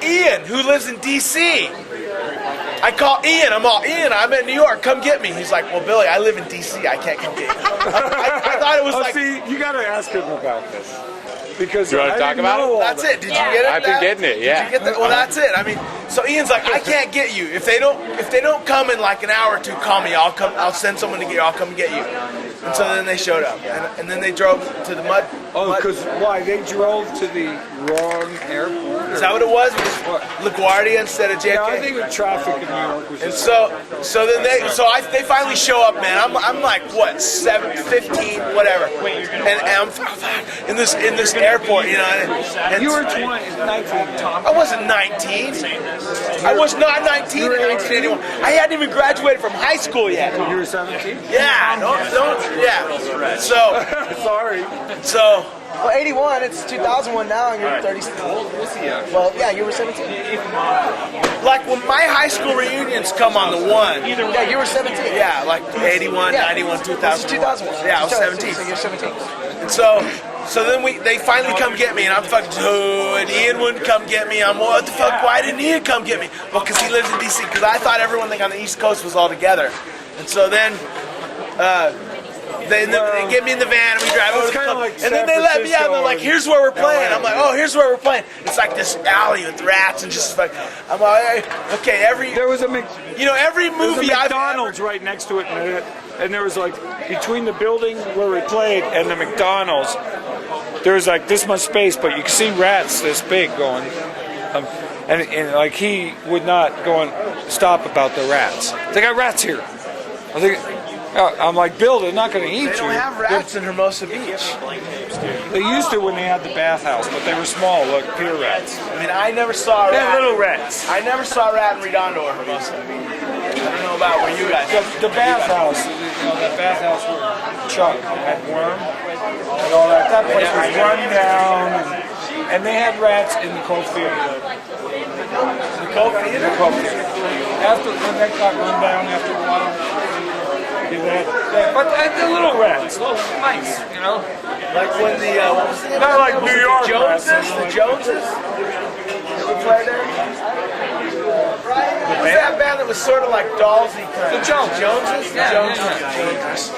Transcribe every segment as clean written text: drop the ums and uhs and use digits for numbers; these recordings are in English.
Ian, who lives in D.C. I call Ian. Ian, I'm in New York. Come get me. He's like, well, Billy, I live in D.C. I can't come get you. I thought it was like... See, you got to ask him about this. Because you want to talk about it? That's it. Did you get it? I've been getting it, yeah. Did you get that? Well, that's it. I mean, so Ian's like, I can't get you. If they don't come in like an hour or two, call me. I'll send someone to get you. I'll come get you. And so then they showed up, and then they drove to the mud. Oh, because why? They drove to the wrong airport? Is that what it was? It was LaGuardia instead of JFK? Yeah, I think the traffic in New York was. And so then they finally show up, man. I'm like what 15, whatever, and I'm in this airport, you know. And you were 19. I wasn't 19. I was not 19 in 1981. I hadn't even graduated from high school yet. You were 17. Yeah, yeah. So sorry. So. Well, 81, it's 2001 now, and you're 30. Well, yeah, you were 17. Like when my high school reunions come on the one. Yeah, you were 17. Yeah, like 81, yeah. 91, 2000. 2001. Yeah, I was 17. So you're 17. And so then they finally come get me, and I'm fucking, and Ian wouldn't come get me. I'm, what the fuck, why didn't Ian come get me? Well, because he lives in D.C., because I thought everyone on the East Coast was all together. And so then, they get me in the van and we drive over to the club. Like and then they let me out and they're like, here's where we're playing. I'm like, oh, here's where we're playing. It's like this alley with rats and just like, I'm like, okay, there was every movie I've McDonald's right next to it, and there was like between the building where we played and the McDonald's, there was like this much space, but you could see rats this big going. And like he would not go and stop about the rats. They got rats here. I'm like, Bill, they're not going to eat you. They don't have rats in Hermosa Beach. They used to when they had the bathhouse, but they were small, like pier rats. I mean, I never saw a rat. They're little rats. I never saw a rat in Redondo or Hermosa. I don't know about where you guys. The bathhouse, that bathhouse where Chuck had worm and all that. That place was run down, and they had rats in the Cove Theater. The Cove Theater? The Cove Theater. When that got run down after a while. But the little rats, little mice, you know. Like when the what was the not like New York Joneses. rats. The Joneses. Ever play there? What was that band that was sort of like Dollsy kind? The Joneses. Joneses. Yeah, Joneses.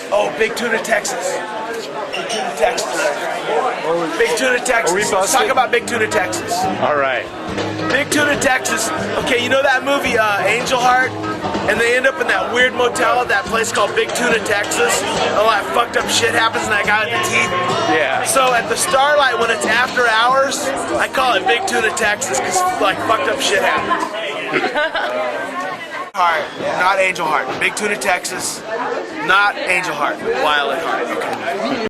Oh, Big Tuna, Texas. Big Tuna, Texas. Big Tuna, Texas. Let's talk about Big Tuna, Texas. All right. Big Tuna, Texas. Okay, you know that movie Angel Heart? And they end up in that weird motel at that place called Big Tuna, Texas. All that fucked up shit happens and that guy with the teeth. Yeah. So at the Starlight, when it's after hours, I call it Big Tuna, Texas, because like fucked up shit happens. Heart, not Angel Heart. Big Tuna, Texas, not Angel Heart. Violet Heart. Okay.